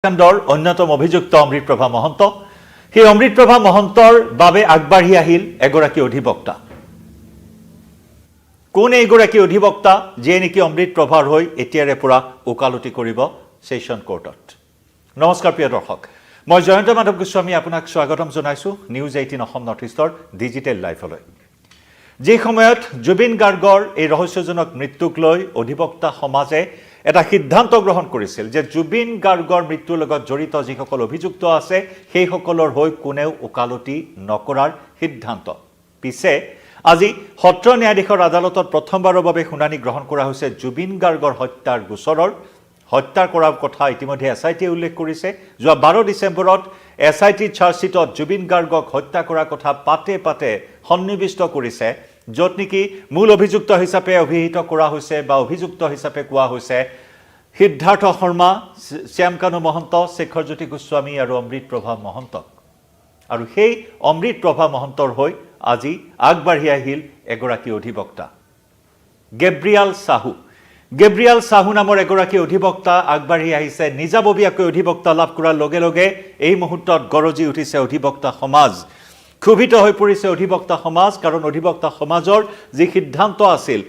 কাণ্ডৰ অন্যতম অভিযুক্ত অমৃতপ্ৰভা মহন্ত সেই অমৃতপ্ৰভা মহন্তৰ বাবে আগবাঢ়ি আহিল এগৰাকী অধিবক্তা কোন এগৰাকী অধিবক্তা যে নেকি অমৃতপ্ৰভাৰ হৈ এতিয়াৰে পৰা ওকালতি কৰিব সেশন কোৰ্টত নমস্কাৰ প্ৰিয় দৰ্শক মই জয়ন্ত মাধৱ গোস্বামী আপোনাক স্বাগতম জনাইছো নিউজ 18 অসম নৰ্থ ইষ্টৰ ডিজিটেল লাইভলৈ যে সময়ত জুবিন গাৰ্গৰ এই ৰহস্যজনক মৃত্যুক লৈ অধিবক্তা সমাজে এটা সিদ্ধান্ত গ্ৰহণ কৰিছিল যে জুবিন গাৰ্গৰ মৃত্যুৰ লগত জড়িত যিসকল অভিযুক্ত আছে সেই সকলৰ হৈ কোনেও ওকালতি নকৰাৰ সিদ্ধান্ত পিছে আজি সত্ৰ ন্যায়াধীশৰ আদালতত প্ৰথমবাৰৰ বাবে শুনানি গ্ৰহণ কৰা হৈছে জুবিন গাৰ্গৰ হত্যাৰ গোচৰৰ হত্যা কৰাৰ কথা ইতিমধ্যে এসআইটি উল্লেখ কৰিছে যোৱা 12 ডিসেম্বৰত এসআইটি চাৰ্জশিটত জুবিন গাৰ্গক হত্যা কৰাৰ কথা পাতে পাতে সন্নিবিষ্ট কৰিছে যত নেকি মূল অভিযুক্ত হিচাপে অভিহিত কৰা হৈছে বা অভিযুক্ত হিচাপে কোৱা হৈছে সিদ্ধাৰ্থ শৰ্মা শ্যামকানু মহন্ত শেখৰজ্যোতি গোস্বামী আৰু অমৃতপ্ৰভা মহন্ত আৰু সেই অমৃতপ্ৰভা মহন্তৰ হৈ আজি আগবাঢ়ি আহিল এগৰাকী অধিবক্তা গেব্ৰিয়াল সাহু নামৰ এগৰাকী অধিবক্তা আগবাঢ়ি আহিছে নিজাববীয়াকৈ অধিবক্তা লাভ কৰাৰ লগে লগে এই মুহূৰ্তত গৰজি উঠিছে অধিবক্তা সমাজ ক্ষুভিত হৈ পৰিছে অধিবক্তা সমাজ কাৰণ অধিবক্তা সমাজৰ যি সিদ্ধান্ত আছিল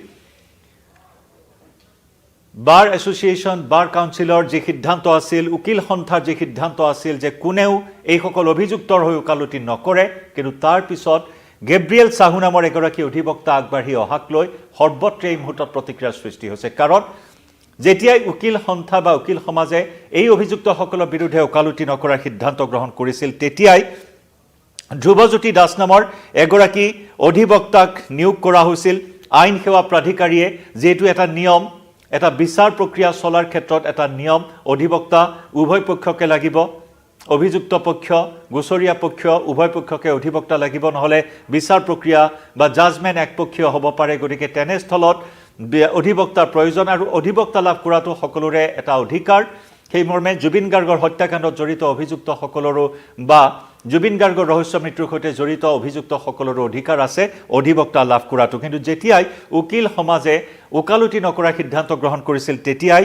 বাৰ এছ'চিয়েশ্যন বাৰ কাউন্সিলৰ যি সিদ্ধান্ত আছিল উকিল সন্থাৰ যি সিদ্ধান্ত আছিল যে কোনেও এই সকল অভিযুক্তৰ হৈ ওকালতি নকৰে কিন্তু তাৰ পিছত গেব্ৰিয়েল সাহু নামৰ এগৰাকী অধিবক্তা আগবাঢ়ি অহাক লৈ সৰ্বত্ৰে এই মুহূৰ্তত প্ৰতিক্ৰিয়াৰ সৃষ্টি হৈছে কাৰণ যেতিয়াই উকিল সন্থা বা উকিল সমাজে এই অভিযুক্তসকলৰ বিৰুদ্ধে ওকালতি নকৰাৰ সিদ্ধান্ত গ্ৰহণ কৰিছিল তেতিয়াই ধ্ৰুৱজ্যোতি দাস নামৰ এগৰাকী অধিবক্তাক নিয়োগ কৰা হৈছিল আইন সেৱা প্ৰাধিকাৰীয়ে যেটো এটা নিয়ম এটা বিচাৰ প্ৰক্ৰিয়া চলাৰ ক্ষেত্ৰত এটা নিয়ম অধিবক্তা উভয় পক্ষকে লাগিব অভিযুক্ত পক্ষ গোচৰীয়া পক্ষ উভয় পক্ষকে অধিবক্তা লাগিব নহলে বিচাৰ প্ৰক্ৰিয়া বা জাজমেন্ট একপক্ষীয় হ'ব পাৰে গতিকে তেনেস্থলত অধিবক্তাৰ প্ৰয়োজন আৰু অধিবক্তা লাভ কৰাটো সকলোৰে এটা অধিকাৰ সেই মৰ্মে জুবিন গাৰ্গৰ হত্যাকাণ্ডত জড়িত অভিযুক্ত সকলৰো বা জুবিন গাৰ্গৰ ৰহস্য মৃত্যুৰ সৈতে জড়িত অভিযুক্ত সকলৰো অধিকাৰ আছে অধিবক্তা লাভ কৰাটো কিন্তু যেতিয়াই উকিল সমাজে ওকালতি নকৰাৰ সিদ্ধান্ত গ্ৰহণ কৰিছিল তেতিয়াই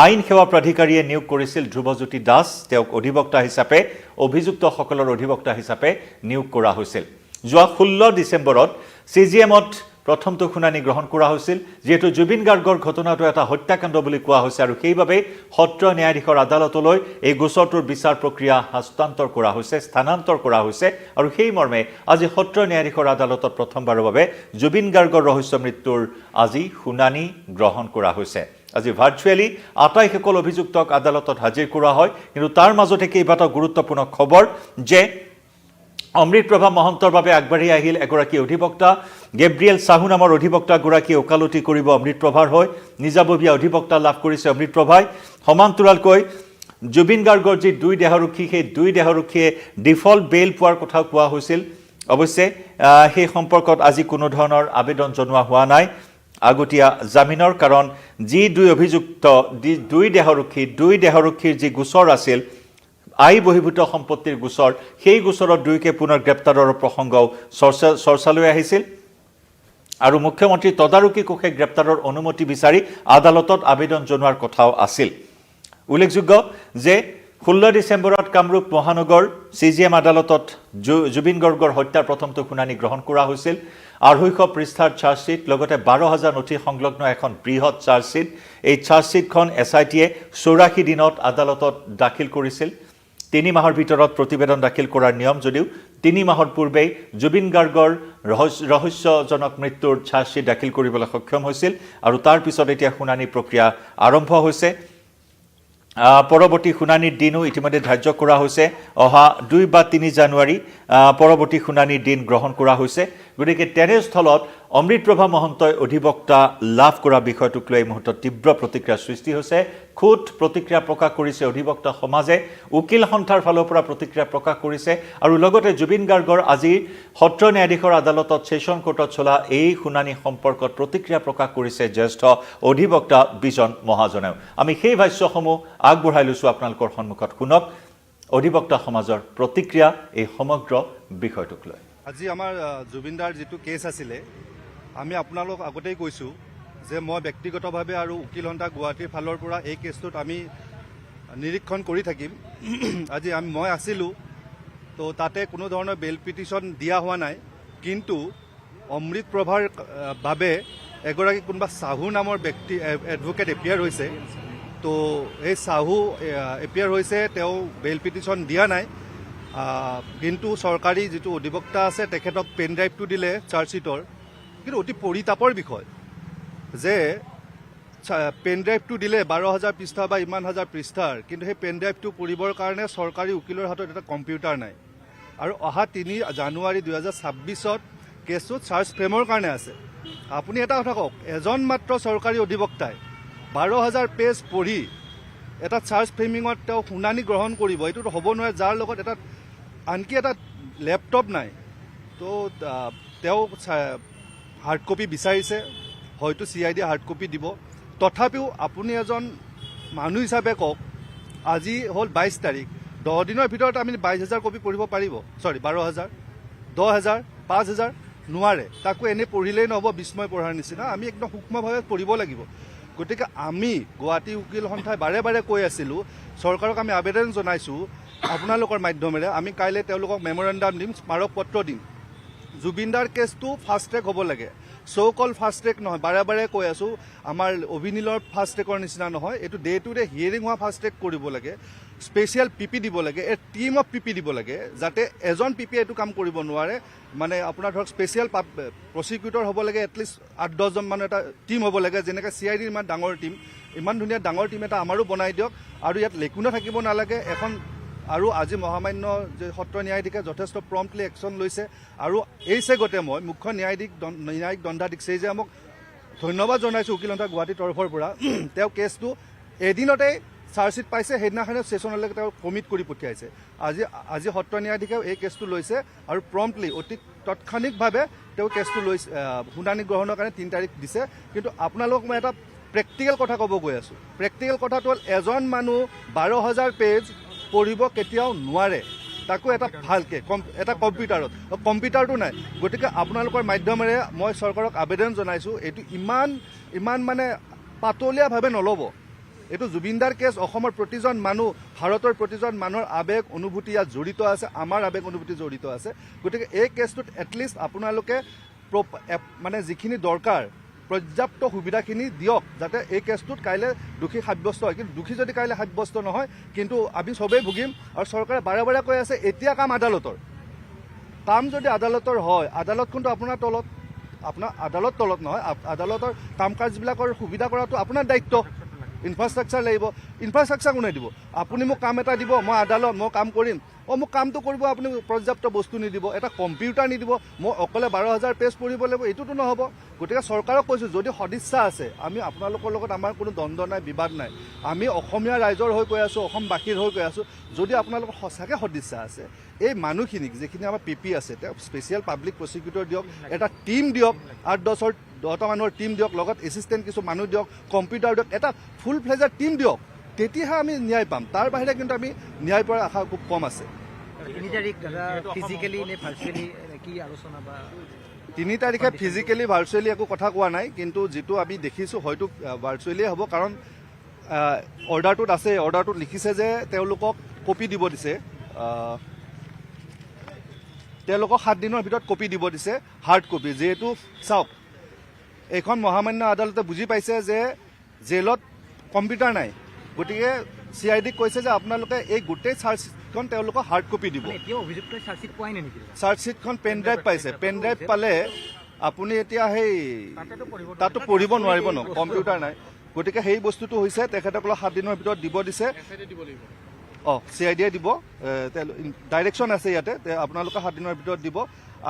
আইন সেৱা প্ৰাধিকাৰীয়ে নিয়োগ কৰিছিল ধ্ৰুৱজ্যোতি দাস তেওঁক অধিবক্তা হিচাপে অভিযুক্ত সকলৰ অধিবক্তা হিচাপে নিয়োগ কৰা হৈছিল যোৱা 16 ডিসেম্বৰত সিজিএমত প্ৰথমটো শুনানি গ্ৰহণ কৰা হৈছিল যেটো জুবিন গাৰ্গৰ ঘটনাটো এটা হত্যাকাণ্ড বুলি কোৱা হৈছে আৰু সেইভাবে সত্ৰ ন্যায়াধীশৰ আদালতলৈ এই গোচৰটোৰ বিচাৰ প্ৰক্ৰিয়া হস্তান্তৰ কৰা হৈছে স্থানান্তৰ কৰা হৈছে আৰু সেই মৰ্মে আজি সত্ৰ ন্যায়াধীশৰ আদালতত প্ৰথমবাৰৰ বাবে জুবিন গাৰ্গৰ ৰহস্য মৃত্যুৰ আজি শুনানি গ্ৰহণ কৰা হৈছে আজি ভাৰ্চুৱেলি আটাইসকল অভিযুক্তক আদালতত হাজিৰ কৰা হয় কিন্তু তাৰ মাজতে কেইবাটাও গুৰুত্বপূৰ্ণ খবৰ যে অমৃতপ্ৰভা মহন্তৰ বাবে আগবাঢ়ি আহিল এগৰাকী অধিবক্তা গেব্ৰিয়েল সাহু নামৰ অধিবক্তা গৰাকী ওকালতি কৰিব অমৃতপ্ৰভাৰ হৈ নিজাববীয়া অধিবক্তা লাভ কৰিছে অমৃতপ্ৰভাই সমান্তৰালকৈ জুবিন গাৰ্গৰ যি দুই দেহৰক্ষী সেই দুই দেহৰক্ষীয়ে ডিফল্ট বেইল পোৱাৰ কথা কোৱা হৈছিল অৱশ্যে সেই সম্পৰ্কত আজি কোনো ধৰণৰ আবেদন জনোৱা হোৱা নাই আগতীয়া জামিনৰ কাৰণ যি দুই অভিযুক্ত দুই দেহৰক্ষীৰ যি গোচৰ আছিল আই বহিভূত সম্পত্তিৰ গোচৰ সেই গোচৰত দুইকে পুনৰ গ্ৰেপ্তাৰৰ প্ৰসংগও চৰ্চালৈ আহিছিল আৰু মুখ্যমন্ত্ৰী তদাৰকী কোষে গ্ৰেপ্তাৰৰ অনুমতি বিচাৰি আদালতত আবেদন জনোৱাৰ কথাও আছিল উল্লেখযোগ্য যে 16 ডিসেম্বৰত কামৰূপ মহানগৰ সিজিএম আদালতত জুবিন গাৰ্গৰ হত্যাৰ প্ৰথমটো শুনানি গ্ৰহণ কৰা হৈছিল 250 পৃষ্ঠাৰ চাৰ্জশিট লগতে 12000 নথি সংলগ্ন এখন বৃহৎ চাৰ্জশিট এই চাৰ্জশিটখন এসআইটিয়ে 84 দিনত আদালতত দাখিল কৰিছিল 3 মাহৰ ভিতৰত প্ৰতিবেদন দাখিল কৰাৰ নিয়ম যদিও 3 মাহৰ পূৰ্বে জুবিন গাৰ্গৰ ৰহস্যজনক মৃত্যুৰ চাৰ্জশিট দাখিল কৰিবলৈ সক্ষম হৈছিল আৰু তাৰ পিছত এতিয়া শুনানি প্ৰক্ৰিয়া আৰম্ভ হৈছে পৰৱৰ্তী শুনানিৰ দিনো ইতিমধ্যে ধাৰ্য কৰা হৈছে অহা 2 বা 3 জানুৱাৰী পৰৱৰ্তী শুনানিৰ দিন গ্ৰহণ কৰা হৈছে গতিকে তেনেস্থলত অমৃতপ্ৰভা মহন্তই অধিবক্তা লাভ কৰা বিষয়টোক লৈ মুহূৰ্তত তীব্ৰ প্ৰতিক্ৰিয়াৰ সৃষ্টি হৈছে খুদ প্ৰতিক্ৰিয়া প্ৰকাশ কৰিছে অধিবক্তা সমাজে উকিল সন্থাৰ ফালৰ পৰা প্ৰতিক্ৰিয়া প্ৰকাশ কৰিছে আৰু লগতে জুবিন গাৰ্গৰ আজি সত্ৰ ন্যায়াধীশৰ আদালতত সেশন কোৰ্টত চলা এই শুনানি সম্পৰ্কত প্ৰতিক্ৰিয়া প্ৰকাশ কৰিছে জ্যেষ্ঠ অধিবক্তা বিজন মহাজনেও আমি সেই ভাষ্যসমূহ আগবঢ়াই লৈছো আপোনালোকৰ সন্মুখত শুনক অধিবক্তা সমাজৰ প্ৰতিক্ৰিয়া এই সমগ্ৰ বিষয়টোক লৈ আজি আমাৰ জুবিনদাৰ যেটো কেছ আছিলে আমি আপোনালোক আগতেই কৈছো যে মই ব্যক্তিগতভাৱে আৰু উকিল সন্থা গুৱাহাটীৰ ফালৰ পৰা এই কেছটোত আমি নিৰীক্ষণ কৰি থাকিম। আজি মই আছিলোঁ, তো তাতে কোনো ধৰণৰ বেল পিটিশ্যন দিয়া হোৱা নাই, কিন্তু অমৃত প্ৰভাৰ বাবে এগৰাকী কোনোবা চাহু নামৰ ব্যক্তি এডভকেট এপিয়াৰ হৈছে। তো এই চাহু এপিয়াৰ হৈছে, তেওঁ বেল পিটিশ্যন দিয়া নাই, কিন্তু চৰকাৰী যিটো অধিবক্তা আছে তেখেতক পেন ড্ৰাইভটো দিলে চাৰ্জশ্বিটৰ। কিন্তু অতি পৰিতাপৰ বিষয় যে পেন ড্ৰাইভটো দিলে 12,000 পৃষ্ঠা বা ইমান হাজাৰ পৃষ্ঠাৰ, কিন্তু সেই পেন ড্ৰাইভটো পঢ়িবৰ কাৰণে চৰকাৰী উকিলৰ হাতত এটা কম্পিউটাৰ নাই। আৰু অহা 3 জানুৱাৰী 2026 কেছটো চাৰ্জ ফ্ৰেমৰ কাৰণে আছে। আপুনি এটা কথা কওক, এজন মাত্ৰ চৰকাৰী অধিবক্তাই 12,000 পেজ পঢ়ি এটা চাৰ্জ ফ্ৰেমিঙত তেওঁ শুনানি গ্ৰহণ কৰিব, এইটোতো হ'ব নোৱাৰে, যাৰ লগত আনকি এটা লেপটপ নাই। তো তেওঁ হাৰ্ড কপি বিচাৰিছে, হয়তো CID হাৰ্ড কপি দিব। তথাপিও আপুনি এজন মানুহ হিচাপে কওক, আজি হ'ল 22 তাৰিখ, 10 দিনৰ ভিতৰত আপুনি 22,000 কপি পঢ়িব পাৰিব? 12,000, 10,000, 5,000 নোৱাৰে। তাকো এনেই পঢ়িলেই নহ'ব, বিস্ময় পঢ়াৰ নিচিনা, আমি একদম সূক্ষ্মভাৱে পঢ়িব লাগিব। গতিকে আমি গুৱাহাটী উকিল সন্থাই বাৰে বাৰে কৈ আছিলোঁ, চৰকাৰক আমি আবেদন জনাইছোঁ আপোনালোকৰ মাধ্যমেৰে, আমি কাইলৈ তেওঁলোকক মেমৰেণ্ডাম দিম, স্মাৰক পত্ৰ দিম। জুবিনদাৰ কেছটো ফাষ্ট ট্ৰেক হ'ব লাগে, কল ফাষ্ট ট্ৰেক নহয়। বাৰে বাৰে কৈ আছোঁ, আমাৰ অভিনীলৰ ফাষ্ট ট্ৰেকৰ নিচিনা নহয়, এইটো ডে টু ডে হিয়েৰিং হোৱা ফাষ্ট ট্ৰেক কৰিব লাগে। স্পেচিয়েল PP দিব লাগে, এ টিম অফ PP দিব লাগে, যাতে এজন PP এইটো কাম কৰিব নোৱাৰে। মানে আপোনাৰ ধৰক স্পেচিয়েল প্ৰচিকিউটৰ হ'ব লাগে, এটলিষ্ট 8-10জন মানুহ এটা টিম হ'ব লাগে, যেনেকৈ CID ইমান ডাঙৰ টিম, ইমান ধুনীয়া ডাঙৰ টিম এটা আমাৰো বনাই দিয়ক। আৰু ইয়াত লেকুনা থাকিব নালাগে এখন। আৰু আজি মহামান্য যে সত্ৰ ন্যায়াধীশে যথেষ্ট প্ৰম্পটলি একশ্যন লৈছে। আৰু এই চেগতে মই মুখ্য ন্যায়িক দণ্ডাধীশ চেইজামক ধন্যবাদ জনাইছোঁ উকিল সন্থা গুৱাহাটীৰ তৰফৰ পৰা। তেওঁ কেছটো এদিনতেই চাৰ্জশ্বিট পাইছে, সেইদিনাখনে ছেশ্যনলৈকে তেওঁ কমিট কৰি পঠিয়াইছে। আজি সত্ৰ ন্যায়াধীশেও এই কেছটো লৈছে আৰু প্ৰম্পটলি অতি তাৎক্ষণিকভাৱে তেওঁ কেছটো লৈছে, শুনানি গ্ৰহণৰ কাৰণে 3 তাৰিখ দিছে। কিন্তু আপোনালোকক মই এটা প্ৰেক্টিকেল কথা ক'ব গৈ আছোঁ। প্ৰেক্টিকেল কথাটো হ'ল, এজন মানুহ 12,000 পেজ পঢ়িব কেতিয়াও নোৱাৰে, তাকো এটা ভালকৈ এটা কম্পিউটাৰটো নাই। গতিকে আপোনালোকৰ মাধ্যমেৰে মই চৰকাৰক আবেদন জনাইছোঁ, এইটো ইমান মানে পাতলীয়াভাৱে নল'ব। এইটো জুবিনদাৰ কেছ, অসমৰ প্ৰতিজন মানুহ, ভাৰতৰ প্ৰতিজন মানুহৰ আৱেগ অনুভূতি ইয়াত জড়িত আছে, আমাৰ আৱেগ অনুভূতি জড়িত আছে। গতিকে এই কেছটোত এটলিষ্ট আপোনালোকে মানে যিখিনি দৰকাৰ পৰ্যাপ্ত সুবিধাখিনি দিয়ক, যাতে এই কেছটোত কাইলৈ দোষী সাব্যস্ত হয়। কিন্তু দোষী যদি কাইলৈ সাব্যস্ত নহয়, কিন্তু আমি চবেই ভুগিম। আৰু চৰকাৰে বাৰে বাৰে কৈ আছে, এতিয়া কাম আদালতৰ। কাম যদি আদালতৰ হয়, আদালত কিন্তু আপোনাৰ আদালত তলত নহয়, আদালতৰ কাম কাজবিলাকৰ সুবিধা কৰাটো আপোনাৰ দায়িত্ব। ইনফ্ৰাষ্ট্ৰাকচাৰ লাগিব, ইনফ্ৰাষ্ট্ৰাকচাৰ কোনে দিব? আপুনি মোক কাম এটা দিব, মই আদালত, মই কাম কৰিম। মোক কামটো কৰিব, আপুনি পৰ্যাপ্ত বস্তু নিদিব, এটা কম্পিউটাৰ নিদিব, মই অকলে 12,000 পেজ পঢ়িব লাগিব, এইটোতো নহ'ব। গতিকে চৰকাৰক কৈছোঁ, যদি সদিচ্ছা আছে, আমি আপোনালোকৰ লগত আমাৰ কোনো দ্বন্দ্ব নাই, বিবাদ নাই। আমি অসমীয়া ৰাইজৰ হৈ কৈ আছোঁ, অসমবাসীৰ হৈ কৈ আছোঁ, যদি আপোনালোকৰ সঁচাকৈ সদিচ্ছা আছে, এই মানুহখিনিক যিখিনি আমাৰ PP আছে, তেওঁ স্পেচিয়েল পাব্লিক প্ৰচিকিউটৰ দিয়ক, এটা টীম দিয়ক, 8-10টা মানুহৰ টীম দিয়ক, লগত এছিষ্টেণ্ট কিছু মানুহ দিয়ক, কম্পিউটাৰ দিয়ক, এটা ফুল ফ্লেজাৰ টীম দিয়ক, তেতিয়াহে আমি ন্যায় পাম। তাৰ বাহিৰে কিন্তু আমি ন্যায় পোৱাৰ আশা খুব কম আছে। 3 তাৰিখ ফিজিকেলি নে ভাৰ্চুৱেলি কি আলোচনা বা 3 তাৰিখে ফিজিকেলি ভাৰ্চুৱেলি একো কথা কোৱা নাই, কিন্তু যিটো আমি দেখিছোঁ হয়তো ভাৰ্চুৱেলিয়ে হ'ব, কাৰণ অৰ্ডাৰটোত আছে, অৰ্ডাৰটোত লিখিছে যে তেওঁলোকক কপি দিব দিছে, তেওঁলোকক 7 দিনৰ ভিতৰত কপি দিব দিছে, হাৰ্ড কপি। যিহেতু চাওক, এইখন মহামান্য আদালতে বুজি পাইছে যে জেলত কম্পিউটাৰ নাই, গতিকে CIDক কৈছে যে আপোনালোকে এই গোটেই চাৰ্জশ্বিটখন তেওঁলোকক হাৰ্ড কপি দিব। চাৰ্জশ্বিটখন পেন ড্ৰাইভ পাইছে, পেন ড্ৰাইভ পালে আপুনি এতিয়া সেই তাতো পঢ়িব নোৱাৰিব ন, কম্পিউটাৰ নাই। গতিকে সেই বস্তুটো হৈছে, তেখেতসকলক 7 দিনৰ ভিতৰত দিব দিছে। CIDয়ে দিব, ডাইৰেকশ্যন আছে ইয়াতে, আপোনালোকে 7 দিনৰ ভিতৰত দিব।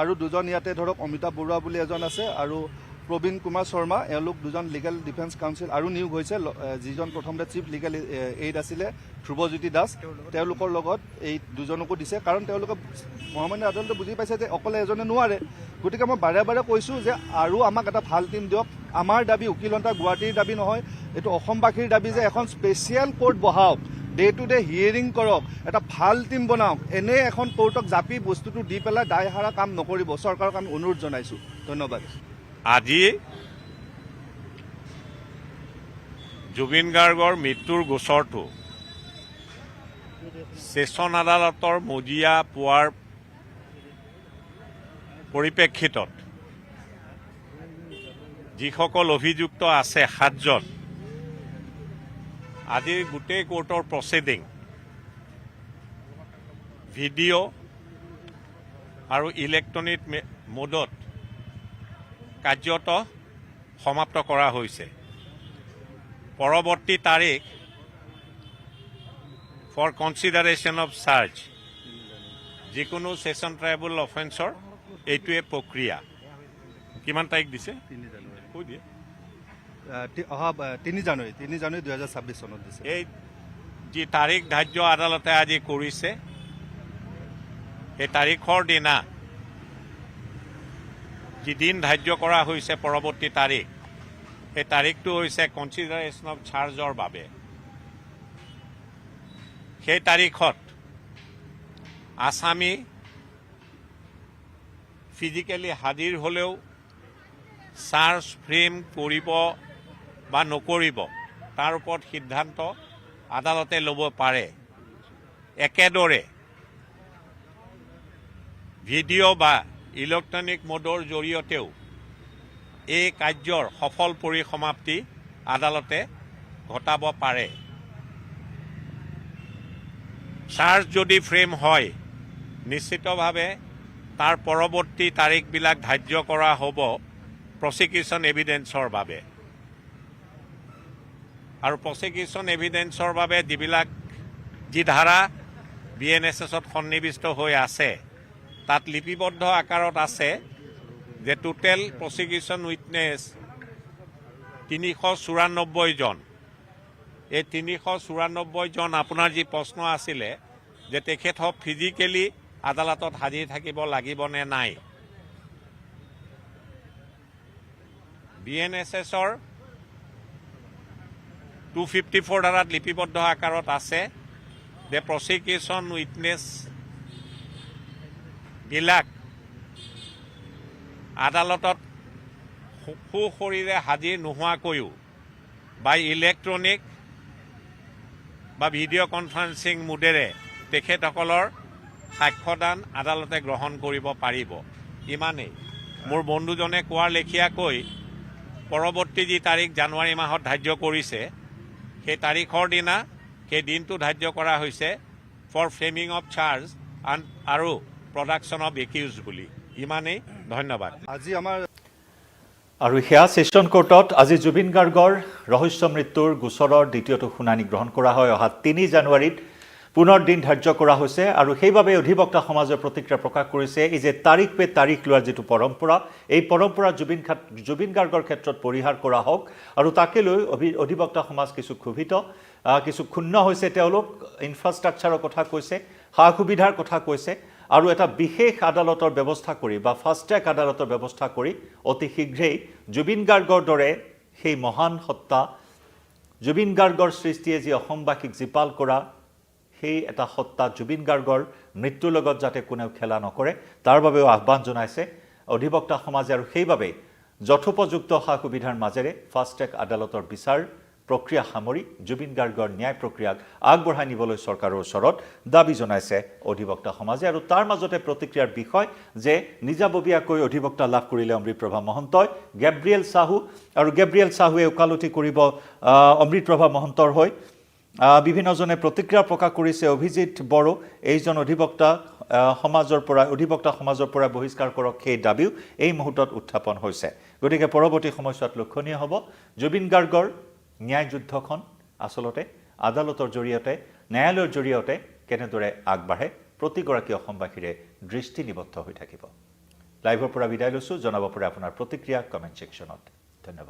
আৰু দুজন ইয়াতে ধৰক অমিতাভ বৰুৱা বুলি এজন আছে, আৰু প্ৰবীণ কুমাৰ শৰ্মা, এওঁলোক দুজন লিগেল ডিফেন্স কাউন্সিল আৰু নিয়োগ হৈছে। যিজন প্ৰথমতে চিফ লিগেল এইড আছিলে ধ্ৰুৱজ্যোতি দাস, তেওঁলোকৰ লগত এই দুজনকো দিছে, কাৰণ তেওঁলোকে মহামান্য আদালতে বুজি পাইছে যে অকলে এজনে নোৱাৰে। গতিকে মই বাৰে বাৰে কৈছোঁ যে আৰু আমাক এটা ভাল টিম দিয়ক। আমাৰ দাবী উকিল সন্থা গুৱাহাটীৰ দাবী নহয়, এইটো অসমবাসীৰ দাবী যে এখন স্পেচিয়েল কোৰ্ট বহাওক, ডে টু ডে হিয়েৰিং কৰক, এটা ভাল টিম বনাওক। এনেই এখন কোৰ্টক জাপি বস্তুটো দি পেলাই দায়সাৰা কাম নকৰিব, চৰকাৰক আমি অনুৰোধ জনাইছোঁ। ধন্যবাদ। আজি জুবিন গাৰ্গৰ মৃত্যুৰ গোচৰটো ছেছন আদালতৰ মজিয়া পোৱাৰ পৰিপ্ৰেক্ষিতত যিসকল অভিযুক্ত আছে 7জন আজিৰ গোটেই কোৰ্টৰ প্ৰচিডিং ভিডিঅ' আৰু ইলেক্ট্ৰনিক মোডত কাৰ্যত সমাপ্ত কৰা হৈছে পৰৱৰ্তী তাৰিখ ফৰ কনচিডাৰেশ্যন অফ চাৰ্জ যিকোনো ছেছন ট্ৰাইবল অফেন্সৰ এইটোৱে প্ৰক্ৰিয়া কিমান তাৰিখ দিছে কৈ দিয়ে অহা 3 জানুৱাৰী 2026 চনত দিছে এই যি তাৰিখ ধাৰ্য আদালতে আজি কৰিছে এই তাৰিখৰ দিনা যি দিন ধাৰ্য কৰা হৈছে পৰৱৰ্তী তাৰিখ এই তাৰিখটো হৈছে কনচিডাৰেশ্যন অফ চাৰ্জৰ বাবে সেই তাৰিখত আসামী ফিজিকেলি হাজিৰ হ'লেও চাৰ্জ ফ্ৰেম কৰিব বা নকৰিব তাৰ ওপৰত সিদ্ধান্ত আদালতে ল'ব পাৰে একেদৰে ভিডিঅ' বা ইলেক্ট্ৰনিক মোডৰ জৰিয়তেও এই কাৰ্যৰ সফল পৰিসমাপ্তি আদালতে ঘটাব পাৰে চাৰ্জ যদি ফ্ৰেম হয় নিশ্চিতভাৱে তাৰ পৰৱৰ্তী তাৰিখবিলাক ধাৰ্য কৰা হ'ব প্ৰসিকিউশ্যন এভিডেন্সৰ বাবে আৰু প্ৰসিকিউশ্যন এভিডেন্সৰ বাবে যিবিলাক যি ধাৰা BNSSত সন্নিৱিষ্ট হৈ আছে তাত লিপিবদ্ধ আকাৰত আছে যে টোটেল প্ৰসিকিউশ্যন উইটনেছ 394 জন এই 394 জন আপোনাৰ যি প্ৰশ্ন আছিলে যে তেখেতক ফিজিকেলি আদালতত হাজিৰ থাকিব লাগিবনে নাই BNSSৰ 254 ধাৰাত লিপিবদ্ধ আকাৰত আছে যে প্ৰসিকিউশ্যন উইটনেছ বিলাক আদালতত সুশৰীৰে হাজিৰ নোহোৱাকৈও বা ইলেক্ট্ৰনিক বা ভিডিঅ' কনফাৰেন্সিং মোডেৰে তেখেতসকলৰ সাক্ষ্যদান আদালতে গ্ৰহণ কৰিব পাৰিব ইমানেই মোৰ বন্ধুজনে কোৱাৰ লেখীয়াকৈ পৰৱৰ্তী যি তাৰিখ জানুৱাৰী মাহত ধাৰ্য কৰিছে সেই তাৰিখৰ দিনা সেই দিনটো ধাৰ্য কৰা হৈছে ফৰ ফ্ৰেমিং অফ চাৰ্জ আৰু প্ৰডাকশ্যন অফ একিউজ বুলি ইমানেই ধন্যবাদ আজি আমাৰ আৰু সেয়া ছেছন কোৰ্টত আজি জুবিন গাৰ্গৰ ৰহস্য মৃত্যুৰ গোচৰৰ দ্বিতীয়টো শুনানি গ্ৰহণ কৰা হয় অহা 3 জানুৱাৰীত পুনৰ দিন ধাৰ্য কৰা হৈছে আৰু সেইবাবে অধিবক্তা সমাজে প্ৰতিক্ৰিয়া প্ৰকাশ কৰিছে এই যে তাৰিখ পে তাৰিখ লোৱাৰ যিটো পৰম্পৰা এই পৰম্পৰা জুবিন গাৰ্গৰ ক্ষেত্ৰত পৰিহাৰ কৰা হওক আৰু তাকে লৈ অধিবক্তা সমাজ কিছু ক্ষোভিত কিছু ক্ষুণ্ণ হৈছে তেওঁলোক ইনফ্ৰাষ্ট্ৰাকচাৰৰ কথা কৈছে সা সুবিধাৰ কথা কৈছে আৰু এটা বিশেষ আদালতৰ ব্যৱস্থা কৰি বা ফাষ্ট ট্ৰেক আদালতৰ ব্যৱস্থা কৰি অতি শীঘ্ৰেই জুবিন গাৰ্গৰ দৰে সেই মহান সত্তা জুবিন গাৰ্গৰ সৃষ্টিয়ে যি অসমবাসীক জীপাল কৰা সেই এটা সত্তা জুবিন গাৰ্গৰ মৃত্যুৰ লগত যাতে কোনেও খেলা নকৰে তাৰ বাবেও আহ্বান জনাইছে অধিবক্তা সমাজে আৰু সেইবাবে যথোপযুক্ত সা সুবিধাৰ মাজেৰে ফাষ্ট ট্ৰেক আদালতৰ বিচাৰ প্ৰক্ৰিয়া সামৰি জুবিন গাৰ্গৰ ন্যায় প্ৰক্ৰিয়াক আগবঢ়াই নিবলৈ চৰকাৰৰ ওচৰত দাবী জনাইছে অধিবক্তা সমাজে আৰু তাৰ মাজতে প্ৰতিক্ৰিয়াৰ বিষয় যে নিজাববীয়াকৈ অধিবক্তা লাভ কৰিলে অমৃতপ্ৰভা মহন্তই গেব্ৰিয়েল সাহু আৰু গেব্ৰিয়েল সাহুৱে ওকালতি কৰিব অমৃতপ্ৰভা মহন্তৰ হৈ বিভিন্নজনে প্ৰতিক্ৰিয়া প্ৰকাশ কৰিছে অভিজিত বড়ো এইজন অধিবক্তা সমাজৰ পৰা বহিষ্কাৰ কৰক সেই দাবীও এই মুহূৰ্তত উত্থাপন হৈছে গতিকে পৰৱৰ্তী সময়ছোৱাত লক্ষণীয় হ'ব জুবিন গাৰ্গৰ ন্যায় যুদ্ধখন আচলতে আদালতৰ জৰিয়তে ন্যায়ালয়ৰ জৰিয়তে কেনেদৰে আগবাঢ়ে প্ৰতিগৰাকী অসমবাসীৰে দৃষ্টি নিবদ্ধ হৈ থাকিব লাইভৰ পৰা বিদায় লৈছোঁ জনাব পাৰে আপোনাৰ প্ৰতিক্ৰিয়া কমেণ্ট ছেকশ্যনত ধন্যবাদ